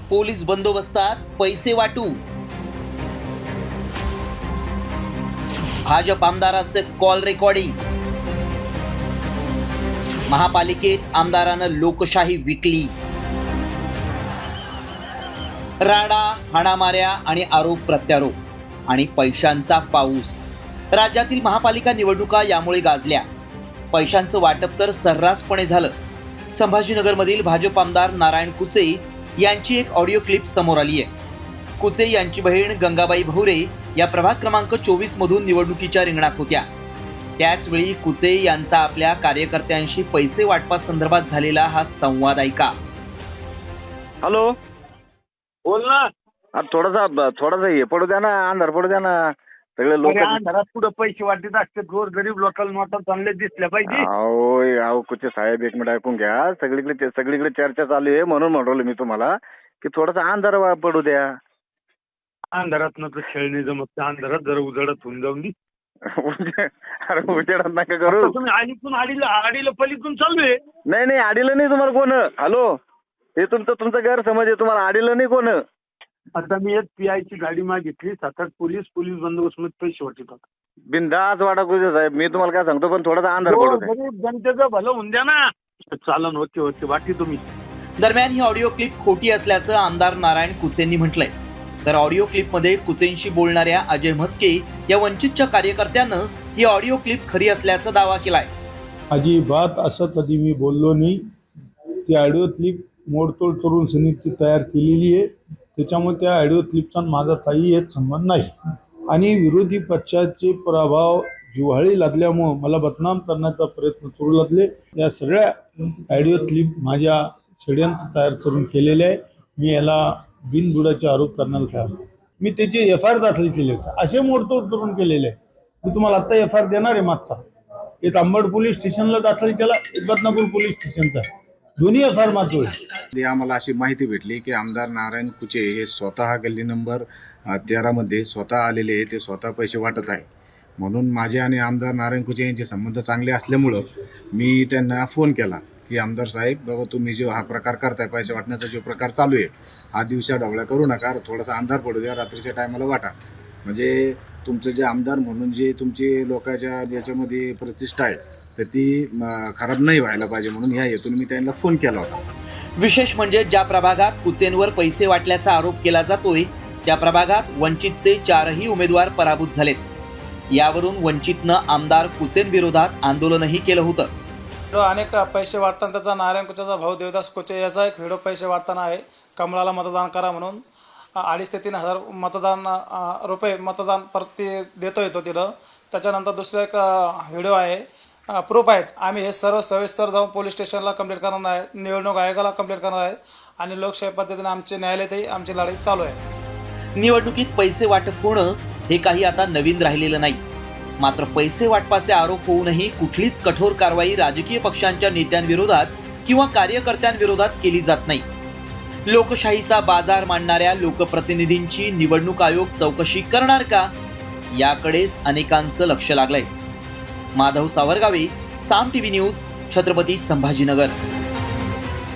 Police बंदोबस्तात पैसे वाटू, भाजप आमदाराचे कॉल रेकॉर्डिंग, महापालिकेत आमदारानं लोकशाही विकली, राडा, हाणामाऱ्या आणि आरोप प्रत्यारोप आणि पैशांचा पाऊस. राज्यातील महापालिका निवडणुका यामुळे गाजल्या. पैशांचं वाटप तर सर्रासपणे झालं. संभाजीनगरमधील भाजप आमदार नारायण कुचे यांची एक ऑडिओ क्लिप समोर आली आहे. कुचे यांची बहीण गंगाबाई भवरे या प्रभाग क्रमांक 24 मधून निवडणुकीच्या रिंगणात होत्या. त्याचवेळी कुचे यांचा आपल्या कार्यकर्त्यांशी पैसे वाटपासंदर्भात झालेला हा संवाद ऐका. हॅलो, बोल ना. थोडासा हे पडू द्या ना, अंधार पडू द्या ना. सगळे लोक अंधारात पुढे पैसे वाटत असते. गोर गरीब लोकांना नोटा चांगले दिसल्या पाहिजे. अहो कुचे साहेब, एक मिनिट ऐकून घ्या. सगळीकडे चर्चा चालू आहे, म्हणून म्हणलो मी तुम्हाला की थोडासा अंधार पडू द्या. अंधारात न तर खेळणे जमत. अंधारात जरा उजळत होऊन जाऊन दी. अरे उजेडात नका करू. तुम्ही आडीतून आडीला पलीतून चालू आहे. नाही आडीलं नाही तुम्हाला कोण. हॅलो, हे तुमचं गैरसमज आहे. तुम्हाला आडीलं नाही कोण. आता मी एक पीआयची गाडी मागितली. 7-8 पोलीस बंदोबस्त मध्ये पैसे वाटतात. बिनधास्त वाटा कुठे साहेब, मी तुम्हाला काय सांगतो, पण थोडासा अंधार पडू द्या. गरीब जनतेचं भलं होऊन द्या ना. चालन होते वाटी तुम्ही. दरम्यान ही ऑडिओ क्लिप खोटी असल्याचं आमदार नारायण कुचेंनी म्हटलंय. तर ऑडिओ क्लिपमध्ये कुचेंशी बोलणाऱ्या अजय म्हस्के या वंचितच्या कार्यकर्त्यानं ही ऑडिओ क्लिप खरी असल्याचा दावा केलाय. अजिबात असं कधी मी बोललो नाही. ती ऑडिओ क्लिप मोडतोड करून समिती तयार केलेली आहे. त्याच्यामुळे त्या ऑडिओ क्लिपचा माझा काही एक संबंध नाही. आणि विरोधी पक्षाचे प्रभाव जिव्हाळी लागल्यामुळं मला बदनाम करण्याचा प्रयत्न करू लागले. या सगळ्या ऑडिओ क्लिप माझ्या षडयंत्र तयार करून केलेले आहे. मी याला बिनबुडाचे आरोप करण्याला तयार. मी त्याची FIR दाखल केली होती. असे मोडतोड करून केलेले आहे. मी तुम्हाला आत्ता FIR देणार आहे. मागचा एक अंबड पोलीस स्टेशनला दाखल केला, एक बदनापूर पोलीस स्टेशनचा. दोन्ही FIR मागचो. आम्हाला अशी माहिती भेटली की आमदार नारायण कुचे हे स्वतः गल्ली नंबर 13 मध्ये स्वतः आलेले आहे. ते स्वतः पैसे वाटत आहे. म्हणून माझे आणि आमदार नारायण कुचे यांचे संबंध चांगले असल्यामुळं मी त्यांना फोन केला की आमदार साहेब, बाबा तुम्ही जो हा प्रकार करताय, पैसे वाटण्याचा जो प्रकार चालू आहे, हा दिवसा ढवळ्या करू नका. थोडासा अंधार पडू द्या. रात्रीच्या टायमाला वाटा. म्हणजे तुमचं जे आमदार म्हणून जे तुमची लोकांच्या याच्यामध्ये प्रतिष्ठा आहे, तर ती खराब नाही व्हायला पाहिजे. म्हणून ह्या हेतून मी त्यांना फोन केला होता. विशेष म्हणजे ज्या प्रभागात कुचेंवर पैसे वाटल्याचा आरोप केला जातोय त्या प्रभागात वंचितचे 4ही उमेदवार पराभूत झालेत. यावरून वंचितनं आमदार कुचेंविरोधात आंदोलनही केलं होतं. अनेक पैसे वाटताना त्याचा नारायण कुचेचा भाऊ देवदास कुचे याचा एक व्हिडिओ पैसे वाटताना आहे. कमळाला मतदान करा म्हणून 2,500 ते 3,000 रुपये मतदान प्रति देतो येतो तिथं. त्याच्यानंतर दुसरा एक व्हिडिओ आहे, प्रूफ आहेत. आम्ही हे सर्व सविस्तर जाऊन पोलीस स्टेशनला कंप्लेंट करणार आहे, निवडणूक आयोगाला कंप्लेंट करणार आहे आणि लोकशाही पद्धतीने आमचे न्यायालयातही आमची लढाई चालू आहे. निवडणुकीत पैसे वाटप होणं हे काही आता नवीन राहिलेलं नाही. मात्र पैसे वाटपाचे आरोप होऊनही कुठलीच कठोर कारवाई राजकीय पक्षांच्या नेत्यांविरोधात किंवा कार्यकर्त्यांविरोधात केली जात नाही. लोकशाहीचा बाजार मांडणाऱ्या लोकप्रतिनिधींची निवडणूक आयोग चौकशी करणार का, याकडेच अनेकांचं लक्ष लागलंय. माधव सावरगावे, साम TV न्यूज, छत्रपती संभाजीनगर.